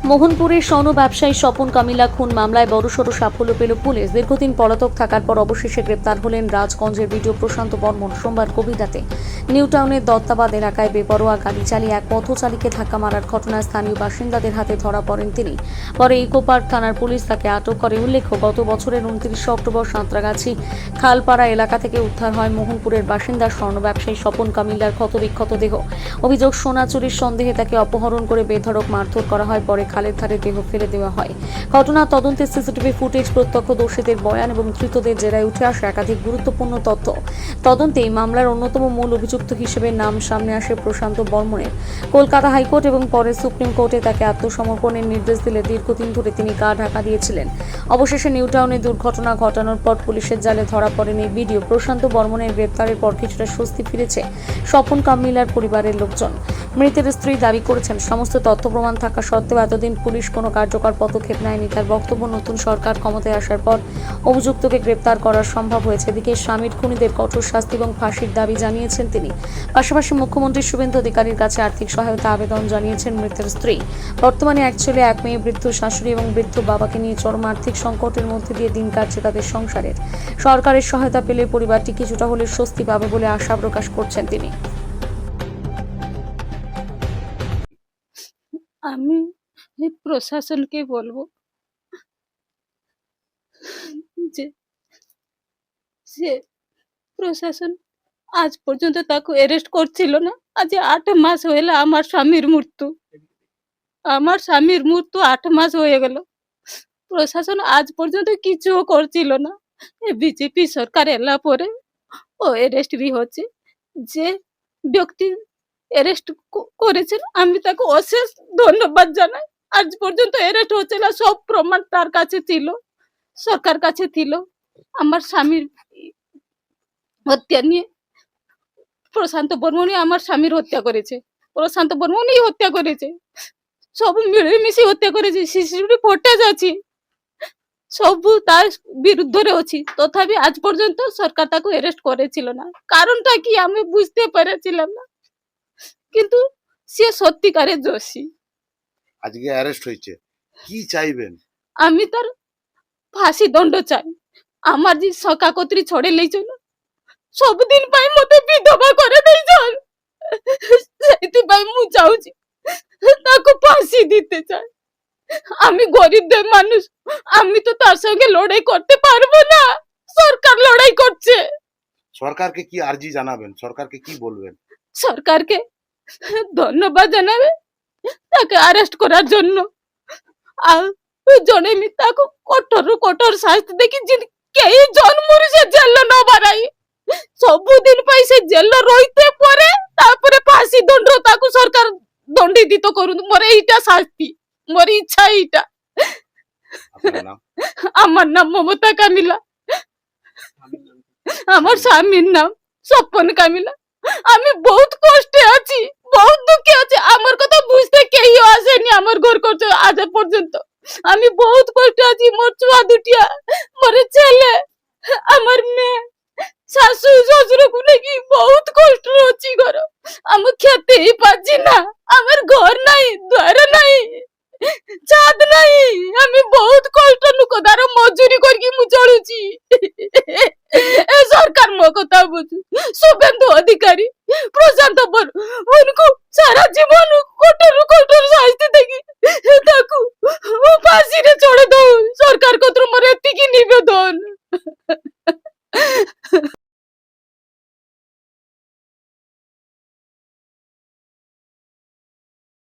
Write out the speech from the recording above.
মোহনপুরের স্বর্ণ ব্যবসায়ী স্বপন কামিলা খুন মামলায় বড়সড় সাফল্য পেল পুলিশ। দীর্ঘদিন পলাতক থাকার পর অবশেষে গ্রেপ্তার হলেন রাজগঞ্জের বিডিও প্রশান্ত বর্মন। সোমবার গভীর রাতে নিউ টাউনের দত্তাবাদ এলাকায় বেপরোয়া গাড়ি চালিয়ে এক পথচারীকে ধাক্কা মারার ঘটনায় স্থানীয় বাসিন্দাদের হাতে ধরা পড়েন তিনি। পরে ইকো পার্ক থানার পুলিশ তাকে আটক করে। উল্লেখ্য, গত বছরের 29 অক্টোবর সাঁতরাগাছি খালপাড়া এলাকা থেকে উদ্ধার হয় মোহনপুরের বাসিন্দা স্বর্ণ ব্যবসায়ী স্বপন কামিলার ক্ষতবিক্ষত দেহ। অভিযোগ, সোনা চুরির সন্দেহে তাকে অপহরণ করে বেধড়ক মারধর করা হয়, পরে খালের ধারে দেহ ফেলে দেওয়া হয়। ঘটনা তদন্তে সিসিটিভি ফুটেজ, প্রত্যক্ষদর্শীদের বয়ান এবং ধৃতদের জেরায় উঠে আসে একাধিক গুরুত্বপূর্ণ তথ্য। তদন্তে এই মামলার অন্যতম মূল অভিযুক্ত হিসেবে নাম সামনে আসে প্রশান্ত বর্মনের। কলকাতা হাইকোর্ট এবং পরে সুপ্রিম কোর্টে তাকে আত্মসমর্পণের নির্দেশ দিলে দীর্ঘদিন ধরে তিনি গা ঢাকা দিয়েছিলেন। অবশেষে নিউ টাউনে দুর্ঘটনা ঘটানোর পর পুলিশের জালে ধরা পড়েন এই ভিডিও প্রশান্ত বর্মনের। গ্রেপ্তারের পর কিছুটা স্বস্তি ফিরেছে স্বপন কামিলার পরিবারের লোকজন। মৃতের স্ত্রী দাবি করেছেন, সমস্ত তথ্য প্রমাণ থাকা সত্ত্বেও এতদিন পুলিশ কোনো কার্যকর পদক্ষেপ নেয়নি। তার বক্তব্য, নতুন সরকার ক্ষমতায় আসার পর অভিযুক্তকে গ্রেপ্তার করা সম্ভব হয়েছে। এদিকে স্বামীর খুনিদের কঠোর শাস্তি এবং ফাঁসির দাবি জানিয়েছেন তিনি। পাশাপাশি মুখ্যমন্ত্রী শুভেন্দু অধিকারীর কাছে আর্থিক সহায়তা আবেদন জানিয়েছেন মৃতের স্ত্রী। বর্তমানে এক ছেলে এক মেয়ে, বৃদ্ধ শাশুড়ি এবং বৃদ্ধ বাবাকে নিয়ে চরম আর্থিক সংকটের মধ্যে দিয়ে দিন কাটছে তাদের সংসারের। সরকারের সহায়তা পেলে পরিবারটি কিছুটা হলে স্বস্তি পাবে বলে আশা প্রকাশ করছেন তিনি। আমি এই প্রশাসনকে বলবো যে সে প্রশাসন আজ পর্যন্ত তাকে অ্যারেস্ট করছিল না। আজ 8 মাস হইলো আমার স্বামীর মৃত্যু 8 মাস হয়ে গেল। প্রশাসন আজ পর্যন্ত কিছু করছিল না। বিজেপি সরকার এলা পরে ও অ্যারেস্ট भी হচ্ছে। যে ব্যক্তি অ্যারেস্ট করেছেন আমি তাকে অশেষ ধন্যবাদ জানাই। আজ পর্যন্ত অ্যারেস্ট হচ্ছে না, সব প্রমাণ তার কাছে ছিল, সরকার কাছে ছিল। আমার স্বামীর হত্যা নিয়ে প্রশান্ত বর্মনই আমার স্বামীর হত্যা করেছে, প্রশান্ত বর্মনই হত্যা করেছে, সব মিলেমিশে হত্যা করেছে। সিসিটিভি ফুটেজ আছে, সবু তার বিরুদ্ধে ଅଛି। তথাপি আজ পর্যন্ত সরকার তাকে অ্যারেস্ট করেছিল না। কারণটা কি আমি বুঝতে পারছিলাম না, কিন্তু সে সত্যিকারের দোষী। আজকে অ্যারেস্ট হয়েছে, কি চাইবেন? আমি তার ফাঁসি দণ্ড চাই। আমার যে সকাকত্রী ছড়ে লেইছিল, ସବୁଦିନ ପାଇଁ ମତେ ବିଧବା କରିଦେଇଛନ୍। ସେଇଥିପାଇଁ ମୁଁ ଚାହୁଁଛି ତାକୁ ফাঁসি দিতে চাই। আমি গরিবদের মানুষ, আমি তো তার সঙ্গে লড়াই করতে পারবো না। সরকার লড়াই করছে। সরকারকে কি আর্জি জানাবেন? সরকারকে কি বলবেন? সরকারকে ধন্যবাদ জানাবে তাকে অ্যারেস্ট করার জন্য। আর জনেমি তাকে কঠোর শাস্তি দেখি কেହି জন্মରୁ ସେ ଜେଲ ନ ବାରାଇ ସବୁଦିନ ପାଇଁ ସେ ଜେଲ ରହିତେ ପରେ ତାପରେ ফাঁসি দণ্ড ତାକୁ ସରକାର ଦଣ୍ଡିତ କରନ୍ତୁ। ମୋର এইটা শাস্তি, ମୋର ইচ্ছা এইটা। আপনার নাম? আমার নাম মমতা কামিলা, আমার স্বামীর নাম স্বপন কামিলা। আমি বহুত কষ্টে আছি, বহুত দুঃখে আছি। আমার কথা বুঝতে কেউ আসেনি আমার ঘর করতে আজ পর্যন্ত। আমি বহুত কষ্টে আছি। মোর ছুয়া দুটিয়া, মোর ছেলে, আমার মেয়ে, শাশু শ্বশুরକୁ নেকি বহুত কষ্ট হচ্ছে। ঘর আমি খেতেই পাচ্ছি না, আমার ঘর নাই, দ্বার নাই, ছাদ নাই। আমি বহুত কষ্ট লোকদার মজুরি করি মু চলুছি। এ সরকার মো কথা বুঝু। শুভেন্দু অধিকারী, প্রশান্ত বর্মনକୁ সারা জীবন কঠোর